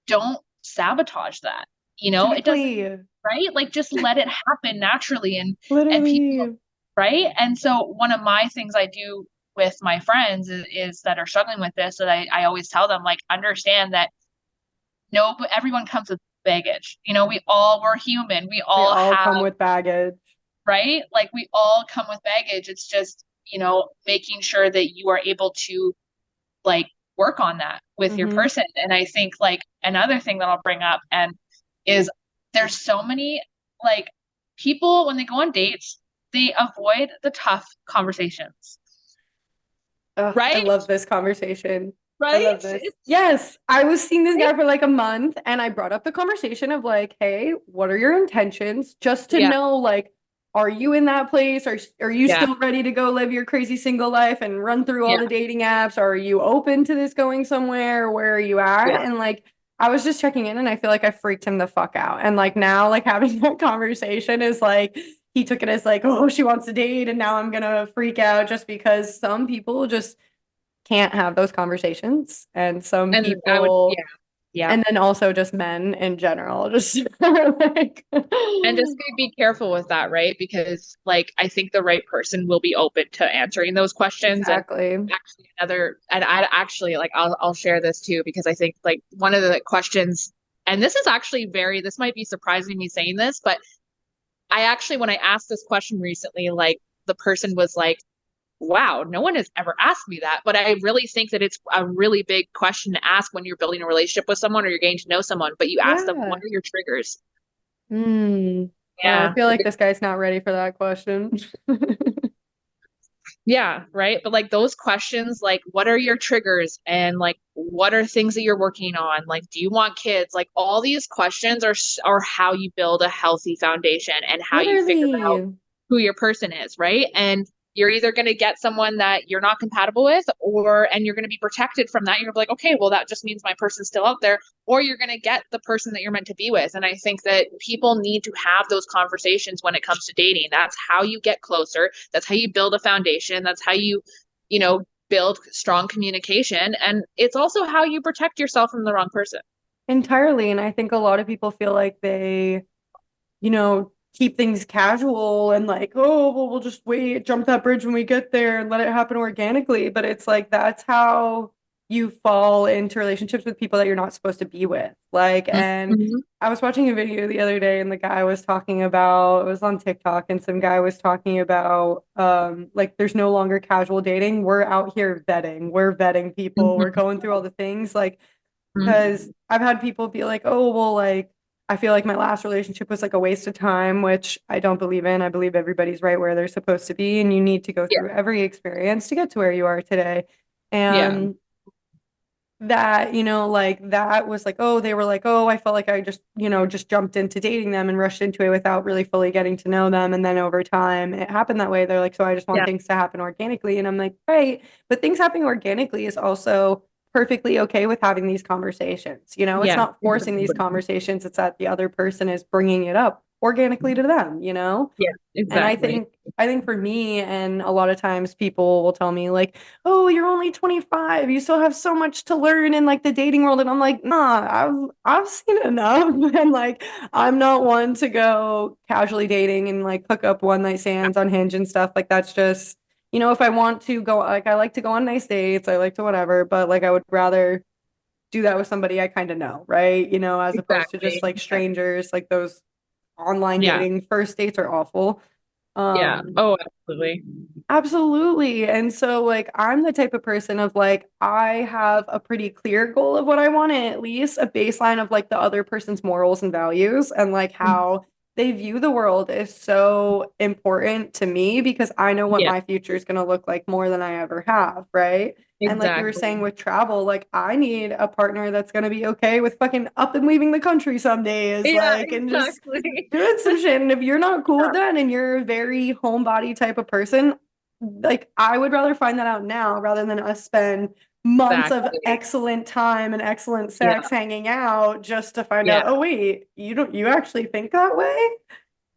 don't sabotage that. It doesn't, Exactly. right? Like just let it happen naturally and people, Literally. right? And so one of my things I do with my friends is that are struggling with this that I always tell them like understand that no, but everyone comes with baggage. We're human. We We all all have come with baggage. right? Like we all come with baggage. It's just, making sure that you are able to like work on that with your Mm-hmm. person. And I think like another thing that I'll bring up and is there's so many like people, when they go on dates, they avoid the tough conversations, Ugh, I right? love this conversation. I Right? love this. It's Yes, I was seeing this right? guy for like a month and I brought up the conversation of like, hey, what are your intentions? Just to Yeah, know, like, are you in that place? Are you yeah, still ready to go live your crazy single life and run through all yeah, the dating apps? Are you open to this going somewhere? Where are you at? yeah. And like, I was just checking in and I feel like I freaked him the fuck out. And like now, like having that conversation is like, he took it as like, oh, she wants to date, and now I'm gonna freak out just because some people just can't have those conversations. And some And I would, yeah, people, yeah. and then also just men in general, just like, And just be careful with that, right? Because like I think the right person will be open to answering those questions. And exactly. actually another, and I actually like I'll share this too because I think like one of the questions, and this is actually very, this might be surprising me saying this, but I actually, when I asked this question recently, like the person was like, wow, no one has ever asked me that. But I really think that it's a really big question to ask when you're building a relationship with someone or you're getting to know someone. But you ask them, what Yeah. are your triggers? Mm. Oh, I Yeah. feel like this guy's not ready for that question. Yeah, right. But like those questions, like what are your triggers and like what are things that you're working on? Like, do you want kids? Like all these questions are how you build a healthy foundation and how you figure out Literally. who your person is, right? And you're either going to get someone that you're not compatible with, or and you're going to be protected from that. You're gonna be like, okay, well, that just means my person's still out there, or you're going to get the person that you're meant to be with. And I think that people need to have those conversations when it comes to dating. That's how you get closer. That's how you build a foundation. That's how you know, build strong communication. And it's also how you protect yourself from the wrong person. Entirely. And I think a lot of people feel like they, keep things casual and like, oh, well, we'll just wait, jump that bridge when we get there and let it happen organically. But it's like that's how you fall into relationships with people that you're not supposed to be with. Like, and Mm-hmm. I was watching a video the other day and the guy was talking about, it was on TikTok, and some guy was talking about like there's no longer casual dating. We're out here vetting. We're vetting people. We're going through all the things like Mm-hmm. because I've had people be like, oh, well, like, I feel like my last relationship was like a waste of time, which I don't believe in. I believe everybody's right where they're supposed to be, and you need to go Yeah. through every experience to get to where you are today. Yeah. And that, like that was like, oh, they were like, oh, I felt like I just, just jumped into dating them and rushed into it without really fully getting to know them. And then over time, it happened that way. They're like, so I just want Yeah. things to happen organically. And I'm like, right. But things happening organically is also perfectly okay with having these conversations. It's Yeah. not forcing these conversations, it's that the other person is bringing it up organically to them. Yeah. And I Exactly. think I think for me, and a lot of times people will tell me like, "Oh, you're only 25. You still have so much to learn in like the dating world." And I'm like, "Nah, I've seen enough." And like I'm not one to go casually dating and like hook up one night stands on Hinge and stuff. Like that's just, if I want to go, like I like to go on nice dates, I like to whatever, but like I would rather do that with somebody I kind of know, right? As opposed to just Exactly. like strangers, like those online Yeah. dating first dates are awful. Yeah. Um, Oh, absolutely. Absolutely. And so, like, I'm the type of person of like, I have a pretty clear goal of what I want, and at least a baseline of like the other person's morals and values and like how they view the world is so important to me because I know what Yeah. my future is going to look like more than I ever have. Right. And like you were saying Exactly. with travel, like, I need a partner that's going to be okay with fucking up and leaving the country some days, Yeah, like, and just exactly. doing some shit. And if you're not cool with Yeah. that and you're a very homebody type of person, like I would rather find that out now rather than us spend months of Exactly. excellent time and excellent Yeah. sex hanging out just to find Yeah. out, oh wait, you actually think that way?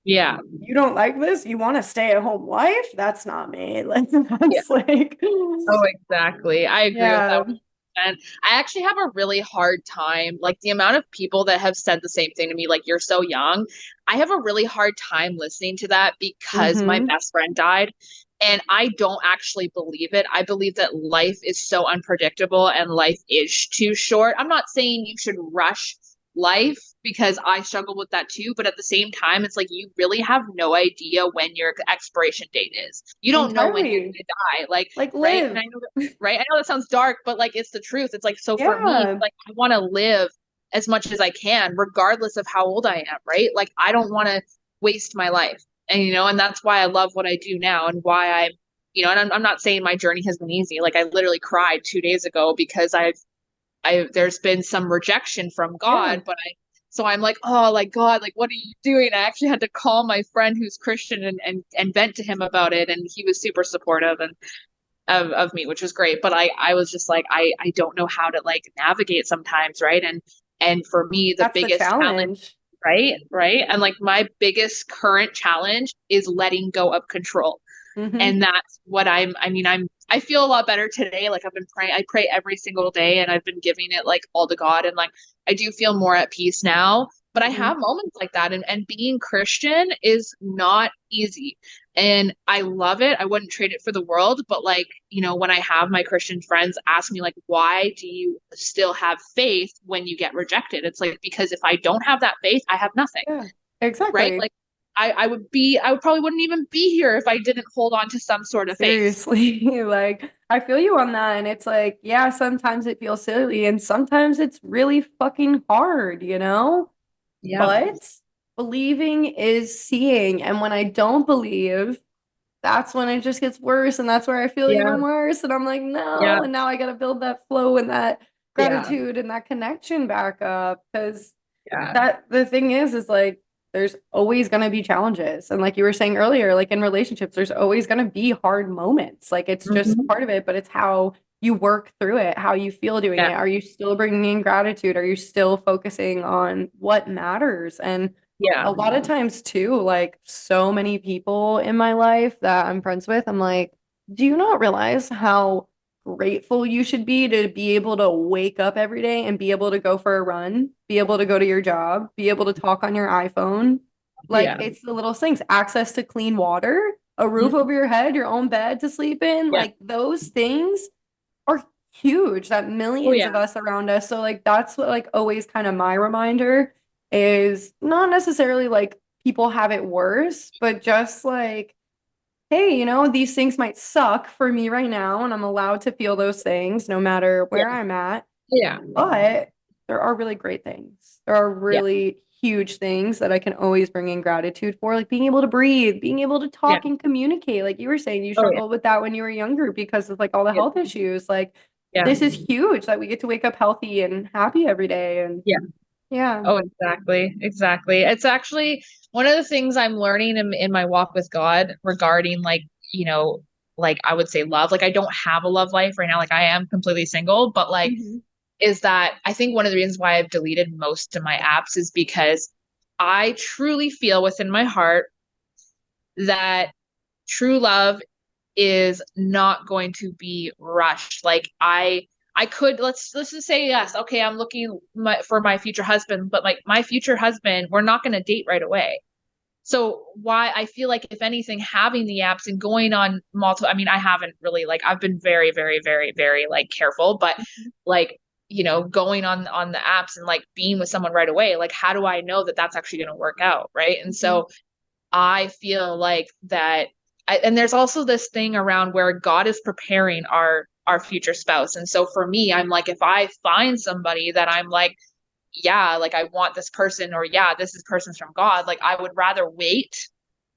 Yeah. You don't like this? You want to stay at home life? That's not me. Like Yeah. that's like Oh, exactly. I agree with that yeah. 100%. I actually have a really hard time, like the amount of people that have said the same thing to me, like, you're so young. I have a really hard time listening to that because my Mm-hmm. best friend died. And I don't actually believe it. I believe that life is so unpredictable and life is too short. I'm not saying you should rush life because I struggle with that too. But at the same time, it's like you really have no idea when your expiration date is. You don't know when you're going Entirely. to die. Like, Like right? And I live. know that, right? I know that sounds dark, but like it's the truth. It's like, so for me, Yeah. like I want to live as much as I can, regardless of how old I am, right? Like I don't want to waste my life. And, and that's why I love what I do now and why and I'm not saying my journey has been easy. Like I literally cried 2 days ago because there's been some rejection from Yeah. God, so I'm like, oh, like God, like what are you doing? I actually had to call my friend who's Christian and vent to him about it, and he was super supportive and of me, which was great. But I was just like, I don't know how to like navigate sometimes, right? And for me, the That's the biggest challenge, challenge. right, and like my biggest current challenge is letting go of control. Mm-hmm. And that's what I feel a lot better today. Like I've been praying, I pray every single day and I've been giving it like all to God. And like I do feel more at peace now, but I Mm-hmm. have moments like that. And being Christian is not easy. And I love it. I wouldn't trade it for the world. But like, when I have my Christian friends ask me, like, why do you still have faith when you get rejected? It's like, because if I don't have that faith, I have nothing, Yeah, right? exactly. Like I probably wouldn't even be here if I didn't hold on to some sort of faith. Seriously, like I feel you on that. And it's like, yeah, sometimes it feels silly and sometimes it's really fucking hard, you know? Yeah. But believing is seeing. And when I don't believe, that's when it just gets worse. And that's where I feel Yeah. even worse. And I'm like, Yeah. no. And now I got to build that flow and that Yeah. gratitude and that connection back up. Because Yeah. that the thing is like there's always going to be challenges. And like you were saying earlier, like in relationships, there's always going to be hard moments. Like it's just Hmm. part of it, but it's how you work through it, how you feel doing Yeah. it. Are you still bringing in gratitude? Are you still focusing on what matters? And Yeah. a lot of times too, like so many people in my life that I'm friends with, I'm like, do you not realize how grateful you should be able to wake up every day and be able to go for a run, be able to go to your job, be able to talk on your iPhone? Like Yeah. it's the little things, access to clean water, a roof Mhm. over your head, your own bed to sleep in, Yeah. like those things are huge that Oh millions yeah. of us around us. So like that's what like always kind of my reminder is not necessarily like people have it worse, but just like, hey, these things might suck for me right now, and I'm allowed to feel those things no matter Yeah. where I'm at. Yeah. But there are really great things. There are Yeah. really huge things that I can always bring in gratitude for, like being able to breathe, being able to Yeah. talk and communicate. Like you were saying, you Oh yeah. struggled with that when you were younger because of like all the Yeah. health issues. Like Yeah. this is huge that we get to wake up healthy and happy every day. And Yeah. yeah. Oh, exactly. Exactly. It's actually one of the things I'm learning in my walk with God regarding like, like I would say love. Like I don't have a love life right now. Like I am completely single, but like Hmm. is that I think one of the reasons why I've deleted most of my apps is because I truly feel within my heart that true love is not going to be rushed. Like I could let's just say yes. Okay, I'm looking for my future husband, but like my future husband, we're not going to date right away. So why I feel like if anything, having the apps and going on multiple, I mean, I haven't really like I've been very, very, very, very like careful, but like going on the apps and like being with someone right away, like how do I know that that's actually going to work out, right? And Hmm. so I feel like that, and there's also this thing around where God is preparing our future spouse, and so for me, I'm like, if I find somebody that I'm like yeah, like I want this person, or yeah, this person's from God, like I would rather wait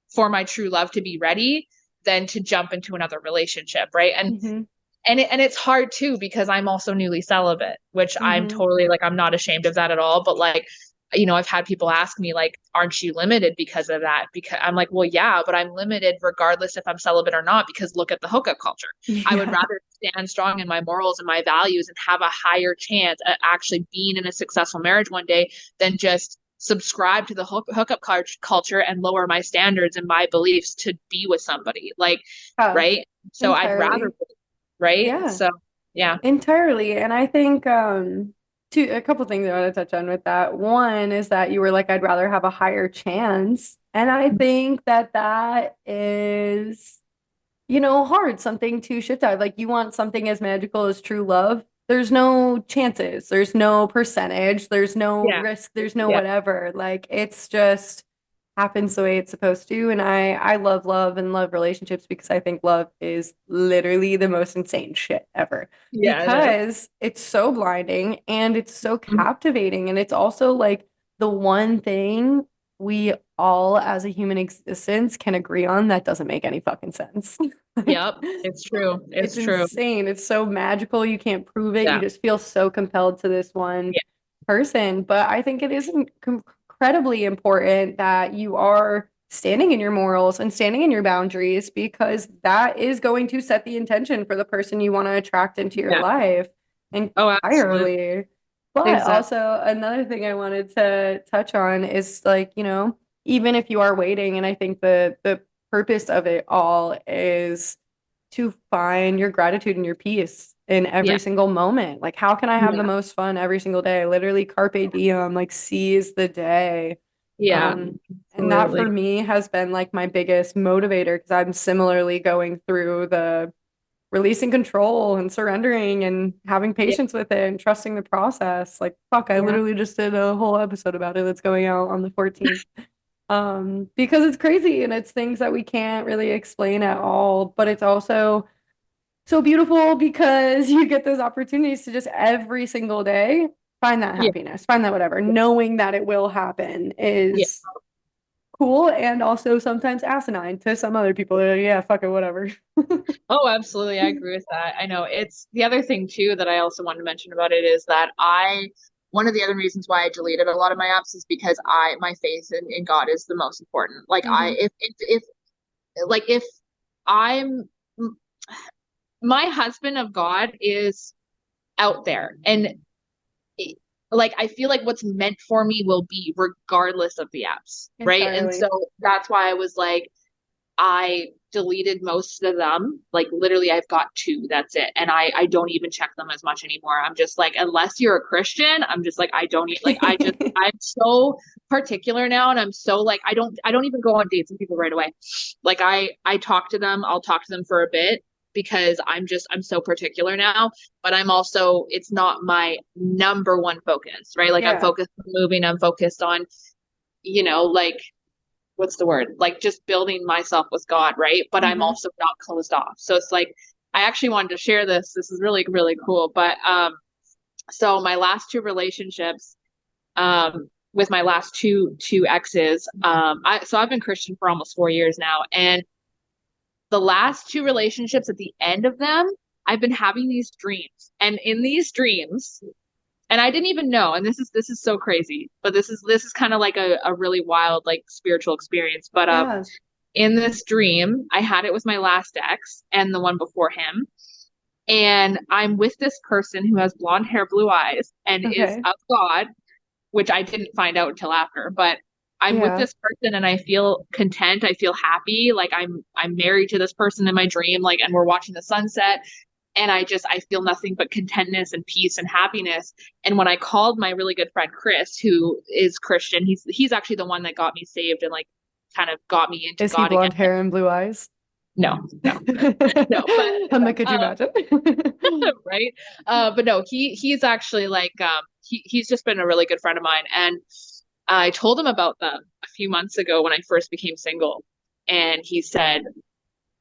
for my true love to be ready than to jump into another relationship, right? Hmm. And it's hard too because I'm also newly celibate, which I'm Hmm. totally like I'm not ashamed of that at all, but like I've had people ask me like, aren't you limited because of that? Because I'm like, well, yeah, but I'm limited regardless if I'm celibate or not, because look at the hookup culture. I would Yeah. rather stand strong in my morals and my values and have a higher chance at actually being in a successful marriage one day than just subscribe to the hookup culture and lower my standards and my beliefs to be with somebody. Like, Yeah, right? So I'd rather, entirely. right? Yeah. So, yeah. Entirely. And I think a couple things I want to touch on with that. One is that you were like, I'd rather have a higher chance. And I think that that is, hard, something to shift out. Like you want something as magical as true love. There's no chances, there's no percentage, there's no Yeah. risk, there's no Yeah. whatever. Like it's just happens the way it's supposed to. And I love and love relationships because I think love is literally the most insane shit ever. Yeah, it is. Because it's so blinding and it's so captivating. And it's also like the one thing we all as a human existence can agree on that doesn't make any fucking sense. Like, Yep, it's true. it's It's true. insane. It's so magical. You can't prove it. You Yeah. just feel so compelled to this one Yeah. person. But I think it is incredibly important that you are standing in your morals and standing in your boundaries because that is going to set the intention for the person you want to attract into your Yeah. life Oh, absolutely. entirely. But Exactly. also, another thing I wanted to touch on is like, even if you are waiting, and I think the purpose of it all is to find your gratitude and your peace in Yeah. every single moment. Like, how can I have the Yeah. most fun every single day? Literally, carpe diem, like seize the day. Yeah. Um, and that for Absolutely. me has been like my biggest motivator because I'm similarly going through the releasing control and surrendering and having Yeah. patience with it and trusting the process. Like, fuck, I Yeah. literally just did a whole episode about it that's going out on the 14th. Because it's crazy and it's things that we can't really explain at all, but it's also so beautiful because you get those opportunities to just every single day find that Yeah. happiness, find that whatever, knowing that it will happen Yeah. is cool and also sometimes asinine to some other people. They're like, yeah, fuck it, whatever. Oh, absolutely. I agree with that. I know it's the other thing too that I also wanted to mention about it is that one of the other reasons why I deleted a lot of my apps is because my faith in God is the most important. Like Hmm. if I'm, my husband of God is out there and like I feel like what's meant for me will be regardless of the apps, right? And so Entirely. that's why I was like, I deleted most of them. Like literally, I've got two. That's it, and I don't even check them as much anymore. I'm just like, unless you're a Christian, I'm just like I don't like I'm so particular now, and I'm so like I don't even go on dates with people right away. Like I talk to them. I'll talk to them for a bit because I'm so particular now. But I'm also it's not my number one focus, right? Like I'm Yeah. focused on moving. I'm focused on like what's the word? Like just building myself with God, right? But I'm Hmm. also not closed off. So it's like I actually wanted to share this. This is really, really cool. But so my last two relationships, with my last two exes, I've been Christian for almost 4 years now. And the last two relationships at the end of them, I've been having these dreams. And in these dreams, and I didn't even know, and this is so crazy, but this is kind of like a really wild like spiritual experience. But Yeah. in this dream, I had it with my last ex and the one before him. And I'm with this person who has blonde hair, blue eyes, and is Okay. of God, which I didn't find out until after. But I'm with Yeah. this person and I feel content. I feel happy. Like I'm married to this person in my dream, like, and we're watching the sunset. And I feel nothing but contentness and peace and happiness. And when I called my really good friend Chris, who is Christian, he's actually the one that got me saved and like kind of got me into Is he God again. blonde hair and blue eyes? No, no, no, but I'm like, could you imagine? right. But no, he's actually like he's just been a really good friend of mine, and I told him about them a few months ago when I first became single, and he said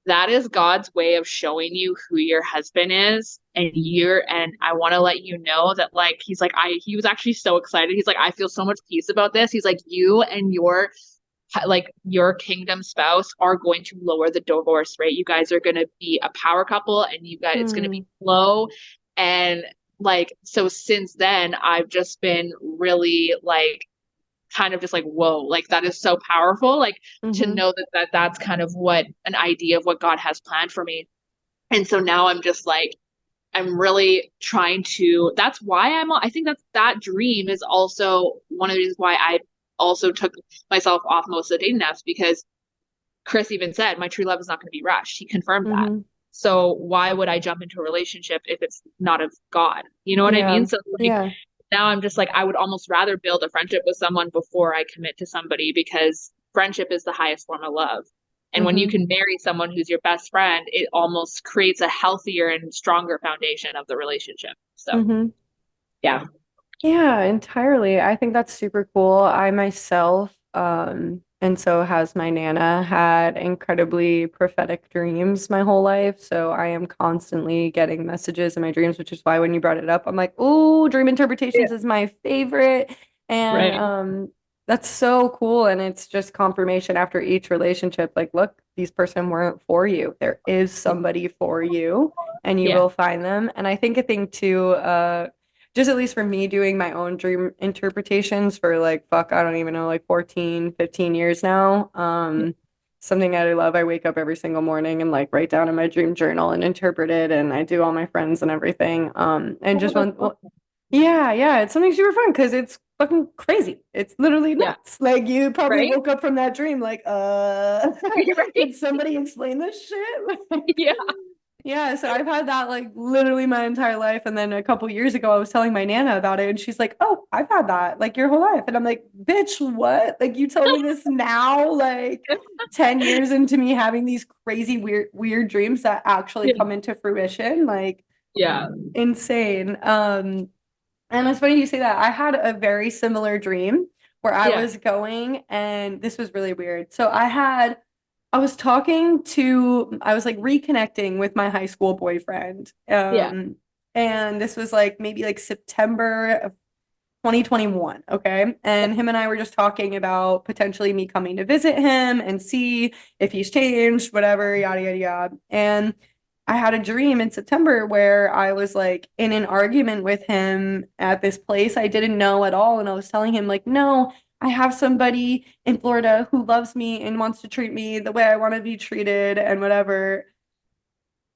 that is God's way of showing you who your husband is, and I want to let you know that like he was actually so excited. He's like I feel so much peace about this. He's like you and your kingdom spouse are going to lower the divorce rate. You guys are going to be a power couple and you guys it's going to be Hmm. slow and like so since then I've just been really like kind of just like whoa, like that is so powerful like to Hmm. know that's kind of what an idea of what God has planned for me. And so now I'm just like I'm really trying to that's why I think that dream is also one of the reasons why I also took myself off most of the dating apps because Chris even said my true love is not going to be rushed. He confirmed that. Hmm. So why would I jump into a relationship if it's not of God? You know what I mean? Yeah. So like Yeah. now I'm just like I would almost rather build a friendship with someone before I commit to somebody because friendship is the highest form of love. And when you Hmm. can marry someone who's your best friend, it almost creates a healthier and stronger foundation of the relationship. So, Hmm. yeah. Yeah, entirely. I think that's super cool. I myself, and so has my Nana, had incredibly prophetic dreams my whole life. So I am constantly getting messages in my dreams, which is why when you brought it up, I'm like, "Ooh, dream Yeah. interpretations is my favorite." And Right. That's so cool. And it's just confirmation after each relationship. Like, look, these person weren't for you. There is somebody for you and you Yeah. will find them. And I think a thing too, just at least for me doing my own dream interpretations for like, fuck, I don't even know, like 14, 15 years now. Something I love. I wake up every single morning and like write down in my dream journal and interpret it. And I do all my friends and everything. And Oh, just that's one, well, awesome. yeah, yeah, it's something super fun because it's fucking crazy. It's literally Yeah. nuts. Like you probably Right? woke up from that dream like, Right? did somebody explain this shit? Like, Yeah. yeah, so I've had that like literally my entire life. And then a couple years ago, I was telling my Nana about it, and she's like, "Oh, I've had that like your whole life." And I'm like, "Bitch, what? Like you telling me this now? Like 10 years into me having these crazy weird dreams that actually Yeah. come into fruition? Like Yeah. insane." And it's funny you say that. I had a very similar dream where I Yeah. was going, and this was really weird. So I was like reconnecting with my high school boyfriend. Yeah. And this was like maybe like September of 2021. Okay. And him and I were just talking about potentially me coming to visit him and see if he's changed, whatever, yada, yada, yada. And I had a dream in September where I was like in an argument with him at this place I didn't know at all. And I was telling him, like, no, I have somebody in Florida who loves me and wants to treat me the way I want to be treated and whatever.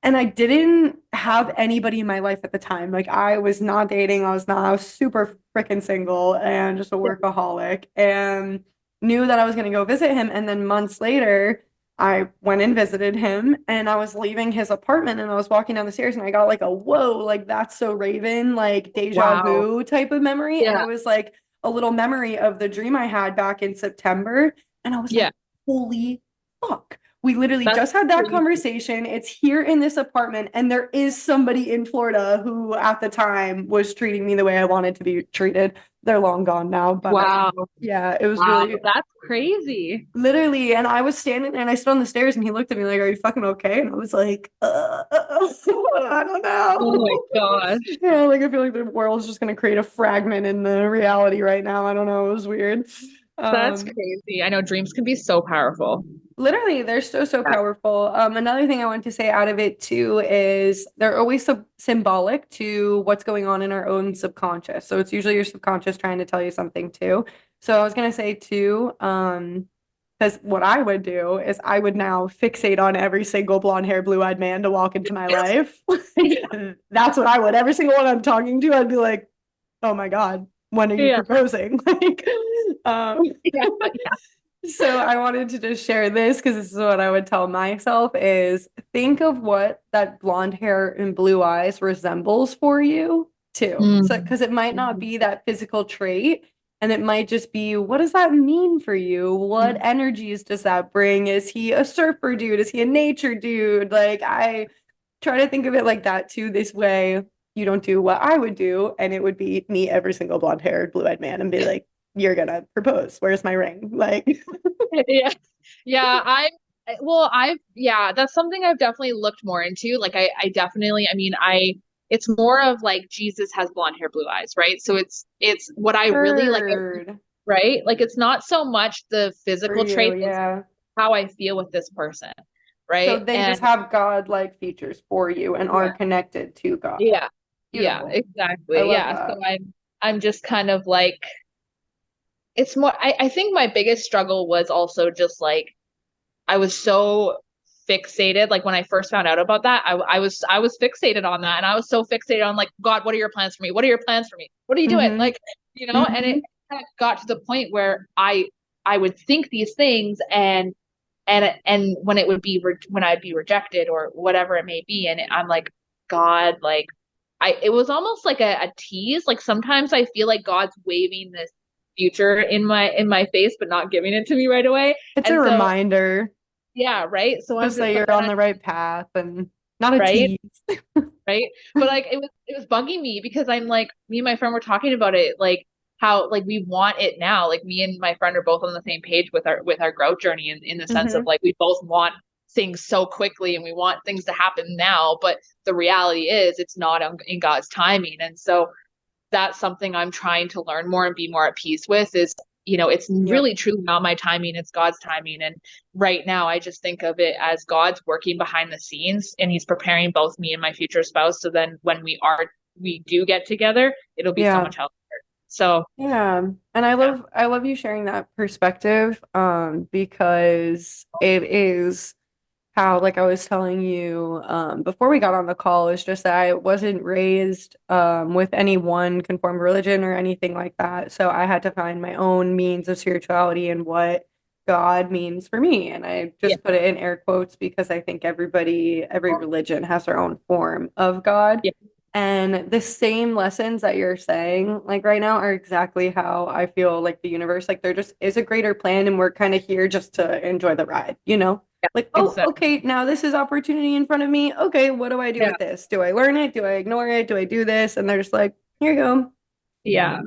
And I didn't have anybody in my life at the time. Like I was not dating. I was super freaking single and just a workaholic and knew that I was going to go visit him. And then months later, I went and visited him and I was leaving his apartment and I was walking down the stairs and I got like a whoa, like that's so Raven, like deja Wow. vu type of memory. And Yeah. it was like a little memory of the dream I had back in September. And I was like, Yeah. holy fuck. We literally That's just had that crazy. conversation. It's here in this apartment, and there is somebody in Florida who, at the time, was treating me the way I wanted to be treated. They're long gone now, but Wow. yeah, it was Wow. really That's crazy. literally. And I was standing there and I stood on the stairs, and he looked at me like, "Are you fucking okay?" And I was like, I don't Oh my know." gosh. Yeah, like I feel like the world's just gonna create a fragment in the reality right now. I don't know. It was weird. That's Um, crazy. I know dreams can be so powerful. Literally, they're so Yeah. powerful. Another thing I want to say out of it too is they're always symbolic to what's going on in our own subconscious. So it's usually your subconscious trying to tell you something too. So I was gonna say too, because what I would do is I would now fixate on every single blonde hair, blue-eyed man to walk into my life. That's what I would. Every single one I'm talking to, I'd be like, "Oh my God, when are you Yeah. proposing?" Like, um, Yeah. so I wanted to just share this because this is what I would tell myself is think of what that blonde hair and blue eyes resembles for you too. So Mm. because it might not be that physical trait and it might just be what does that mean for you? What energies does that bring? Is he a surfer dude? Is he a nature dude? Like I try to think of it like that too. This way you don't do what I would do, and it would be meet every single blonde haired, blue eyed man and be like, you're gonna propose. Where's my ring? Like, Yeah. Yeah, yeah, that's something I've definitely looked more into. Like I definitely, I mean, it's more of like Jesus has blonde hair, blue eyes, right? So it's what I really like, Bird right? Like it's not so much the for physical you, traits, it's yeah. how I feel with this person, So right? they just And have God-like features for you and are yeah, connected to God. yeah, yeah, Beautiful. I exactly. love Yeah. So that. I'm just kind of like it's more I think my biggest struggle was also just like I was so fixated. Like when I first found out about that, I was fixated on that, and I was so fixated on like, God, what are your plans for me? What are your plans for me? What are you doing? Mm-hmm. Like, and it Mm-hmm. kind of got to the point where I would think these things, and when it would be when I'd be rejected or whatever it may be, and I'm like, God, like it was almost like a tease. Like sometimes I feel like God's waving this future in my face, but not giving it to me right away. It's a And so reminder yeah, right. So I'm just just, that but you're then on I, the right path and not a right, tease. right. But like it was bugging me because I'm like, me and my friend were talking about it, like how like we want it now. Like me and my friend are both on the same page with our growth journey in the sense of Mm-hmm. like we both want things so quickly and we want things to happen now. But the reality is it's not in God's timing. And so that's something I'm trying to learn more and be more at peace with is it's Yep. really truly not my timing, it's God's timing. And right now I just think of it as God's working behind the scenes and he's preparing both me and my future spouse. So then when we do get together, it'll be so Yeah. much healthier. So Yeah. And yeah, I love you sharing that perspective, because it is how, like I was telling you, before we got on the call, it's just that I wasn't raised, with any one conformed religion or anything like that. So I had to find my own means of spirituality and what God means for me. And I yeah, just put it in air quotes because I think every religion has their own form of God. yeah, And the same lessons that you're saying, like right now, are exactly how I feel like the universe, like there just is a greater plan and we're kind of here just to enjoy the ride, you know? yeah, Like, oh, exactly. okay, now this is opportunity in front of me. Okay, what do I do Yeah, with this? Do I learn it? Do I ignore it? Do I do this? And they're just like, here you go, yeah, yeah,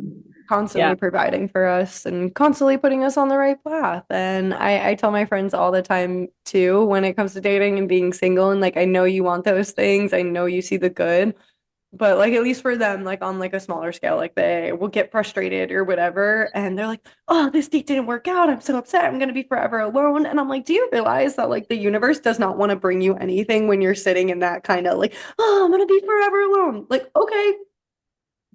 constantly providing for us and constantly putting us on the right path. And I tell my friends all the time too, when it comes to dating and being single, and like, I know you want those things. I know you see the good. But like at least for them, like on like a smaller scale, like they will get frustrated or whatever, and they're like, "Oh, this date didn't work out. I'm so upset. I'm gonna be forever alone." And I'm like, "Do you realize that like the universe does not want to bring you anything when you're sitting in that kind of like, oh, I'm gonna be forever alone." Like, okay,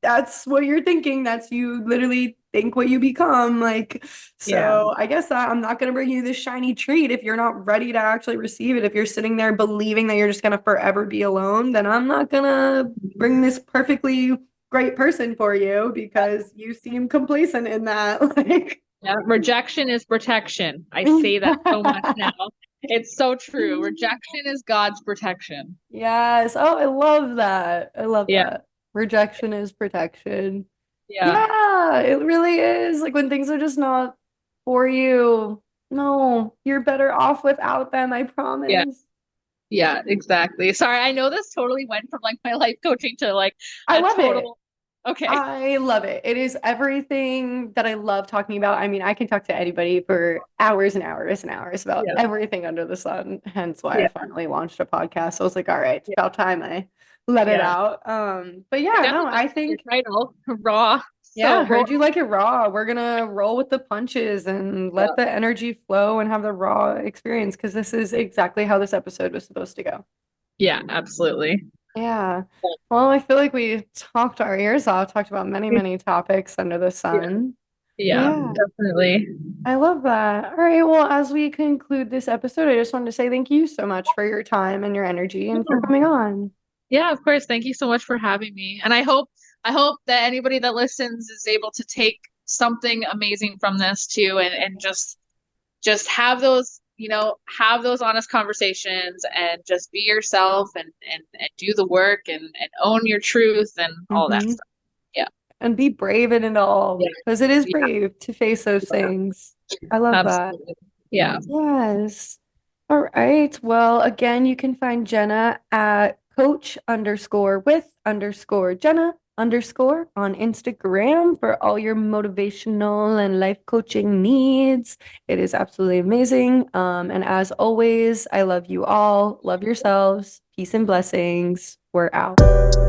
that's what you're thinking. That's you literally think what you become. Like, yeah. so I guess that I'm not gonna bring you this shiny treat if you're not ready to actually receive it. If you're sitting there believing that you're just gonna forever be alone, then I'm not gonna bring this perfectly great person for you because you seem complacent in that. Like, Yeah, rejection is protection. I say that so much now. It's so true. Rejection is God's protection. yes. Oh, I love that. I love Yeah, that. Rejection is protection. yeah, Yeah, it really is. Like when things are just not for you. No, you're better off without them, I yeah, promise. yeah, exactly. Sorry, I know this totally went from like my life coaching to like I a love it. total. Okay. I love it. It is everything that I love talking about. I mean, I can talk to anybody for hours and hours and hours about Yeah, everything under the sun. Hence why I yeah, finally launched a podcast. So I was like, all right, it's yeah, about time I let it yeah. out. But It yeah, no, definitely I fits with your think title, raw. yeah, So raw. heard you like it raw. We're gonna roll with the punches and Yeah, let the energy flow and have the raw experience because this is exactly how this episode was supposed to go. yeah, absolutely. Yeah. Well, I feel like we talked our ears off, talked about many, many topics under the Yeah, sun. yeah, Yeah, definitely. I love that. All right. Well, as we conclude this episode, I just wanted to say thank you so much for your time and your energy and for coming on. Yeah, of course. Thank you so much for having me. And I hope that anybody that listens is able to take something amazing from this too and just have those honest conversations and just be yourself and do the work and own your truth and all that Hmm. stuff. Yeah. And be brave in it all Yeah. because it is Yeah. brave to face those Yeah. things. I love that. Absolutely. Yeah. Yes. All right. Well, again, you can find Jenna at coach underscore with underscore Jenna underscore on Instagram for all your motivational and life coaching needs. It is absolutely amazing. And as always, I love you all. Love yourselves. Peace and blessings. We're out.